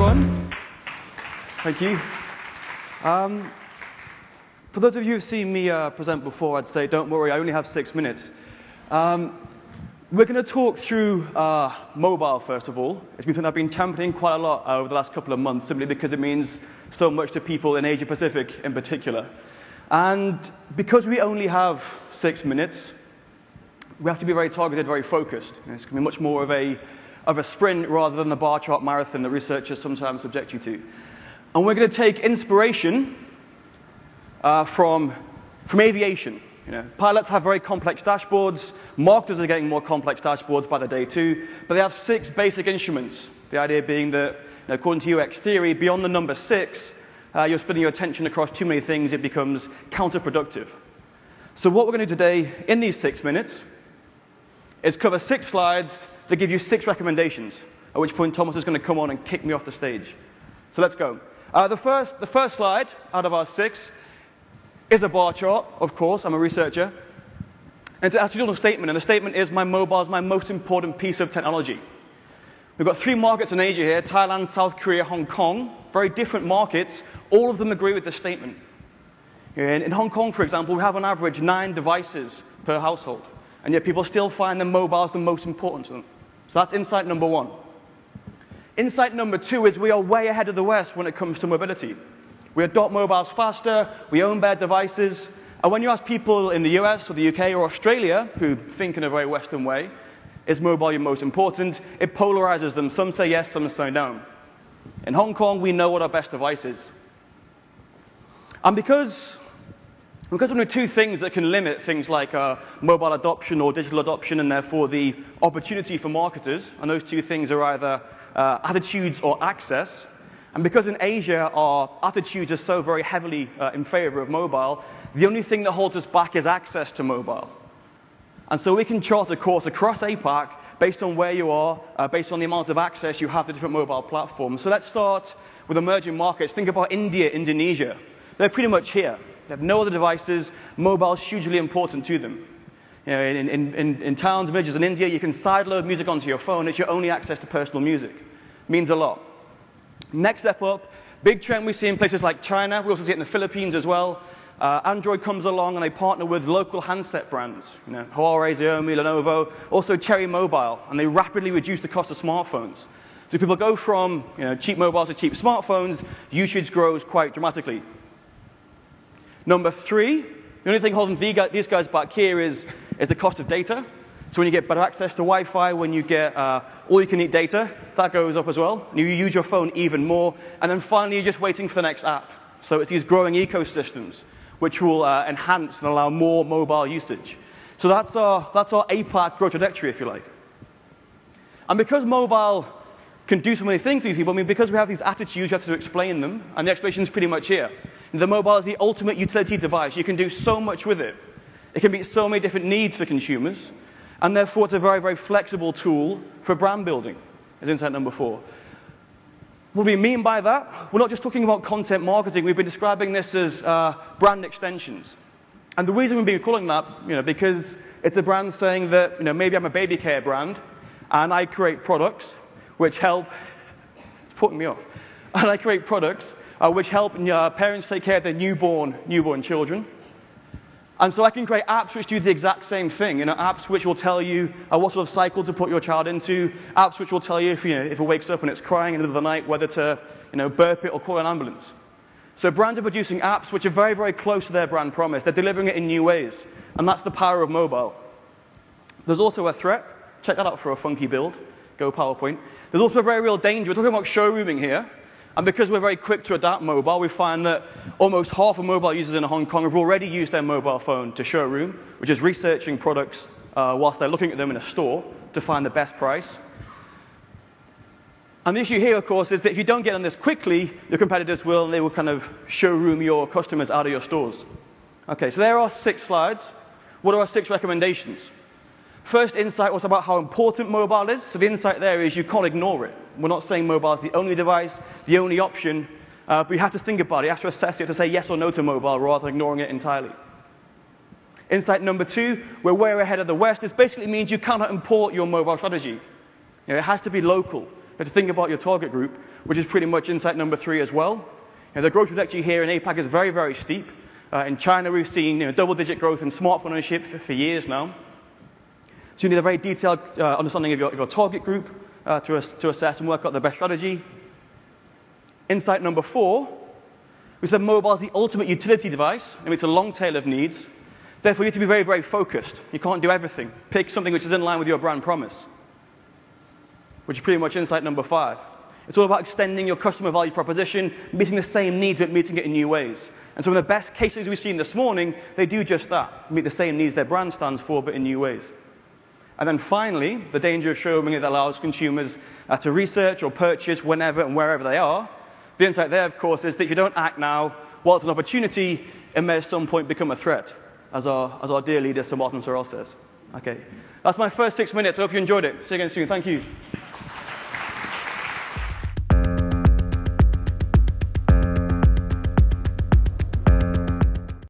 everyone. Thank you. For those of you who've seen me present before, I'd say, don't worry, I only have 6 minutes. We're going to talk through mobile, first of all. It's been something I've been championing quite a lot over the last couple of months, simply because it means so much to people in Asia Pacific in particular. And because we only have 6 minutes, we have to be very targeted, very focused. And it's going to be much more of a sprint rather than the bar chart marathon that researchers sometimes subject you to. And we're going to take inspiration from aviation. You know, pilots have very complex dashboards. Marketers are getting more complex dashboards by the day too. But they have 6 basic instruments. The idea being that, according to UX theory, beyond the number 6, you're splitting your attention across too many things. It becomes counterproductive. So what we're going to do today in these 6 minutes is cover 6 slides that give you 6 recommendations, at which point Thomas is going to come on and kick me off the stage. So let's go. The first slide out of our 6 is a bar chart, of course. I'm a researcher. And it's an attitudinal statement, and the statement is, my mobile is my most important piece of technology. We've got 3 markets in Asia here, Thailand, South Korea, Hong Kong. Very different markets. All of them agree with this statement. In Hong Kong, for example, we have on average 9 devices per household. And yet people still find the mobile is the most important to them. So that's insight number 1. Insight number 2 is we are way ahead of the West when it comes to mobility. We adopt mobiles faster, we own their devices, and when you ask people in the US or the UK or Australia, who think in a very Western way, is mobile your most important, it polarizes them. Some say yes, some say no. In Hong Kong, we know what our best device is. And because there are 2 things that can limit things like mobile adoption or digital adoption, and therefore the opportunity for marketers, and those 2 things are either attitudes or access. And because in Asia our attitudes are so very heavily in favor of mobile, the only thing that holds us back is access to mobile. And so we can chart a course across APAC based on where you are, based on the amount of access you have to different mobile platforms. So let's start with emerging markets. Think about India, Indonesia. They're pretty much here. They have no other devices. Mobile is hugely important to them. You know, in towns, villages in India, you can sideload music onto your phone. It's your only access to personal music. Means a lot. Next step up, big trend we see in places like China. We also see it in the Philippines as well. Android comes along and they partner with local handset brands. You know, Huawei, Xiaomi, Lenovo, also Cherry Mobile, and they rapidly reduce the cost of smartphones. So people go from cheap mobiles to cheap smartphones, usage grows quite dramatically. Number 3, the only thing holding these guys back here is the cost of data. So when you get better access to Wi-Fi, when you get all-you-can-eat data, that goes up as well. You use your phone even more. And then finally, you're just waiting for the next app. So it's these growing ecosystems which will enhance and allow more mobile usage. So that's our APAC growth trajectory, if you like. And because mobile can do so many things for people, because we have these attitudes, you have to explain them. And the explanation is pretty much here. The mobile is the ultimate utility device. You can do so much with it. It can meet so many different needs for consumers. And therefore, it's a very, very flexible tool for brand building, is insight number 4. What do we mean by that? We're not just talking about content marketing. We've been describing this as brand extensions. And the reason we've been calling that, because it's a brand saying that, maybe I'm a baby care brand, and I create products which help. It's putting me off. And I create products which help parents take care of their newborn children. And so I can create apps which do the exact same thing. Apps which will tell you what sort of cycle to put your child into. Apps which will tell you if it wakes up and it's crying in the middle of the night, whether to burp it or call an ambulance. So brands are producing apps which are very, very close to their brand promise. They're delivering it in new ways. And that's the power of mobile. There's also a threat. Check that out for a funky build. Go PowerPoint. There's also a very real danger. We're talking about showrooming here. And because we're very quick to adapt mobile, we find that almost half of mobile users in Hong Kong have already used their mobile phone to showroom, which is researching products whilst they're looking at them in a store to find the best price. And the issue here, of course, is that if you don't get on this quickly, your competitors will, and they will kind of showroom your customers out of your stores. Okay, so there are 6 slides. What are our 6 recommendations? First insight was about how important mobile is. So the insight there is you can't ignore it. We're not saying mobile is the only device, the only option, but you have to think about it. You have to assess it to say yes or no to mobile rather than ignoring it entirely. Insight number 2, we're way ahead of the West. This basically means you cannot import your mobile strategy. It has to be local. have to think about your target group, which is pretty much insight number 3 as well. The growth trajectory here in APAC is very, very steep. In China, we've seen double-digit growth in smartphone ownership for years now. So you need a very detailed understanding of your target group to assess and work out the best strategy. Insight number 4, we said mobile is the ultimate utility device. I mean, it's a long tail of needs. Therefore, you need to be very, very focused. You can't do everything. Pick something which is in line with your brand promise, which is pretty much insight number 5. It's all about extending your customer value proposition, meeting the same needs, but meeting it in new ways. And some of the best cases we've seen this morning, they do just that, meet the same needs their brand stands for, but in new ways. And then finally, the danger of showrooming that allows consumers to research or purchase whenever and wherever they are. The insight there, of course, is that if you don't act now, while it's an opportunity, it may at some point become a threat, as our dear leader, Sir Martin Sorrell says. Okay, that's my first 6 minutes. I hope you enjoyed it. See you again soon. Thank you.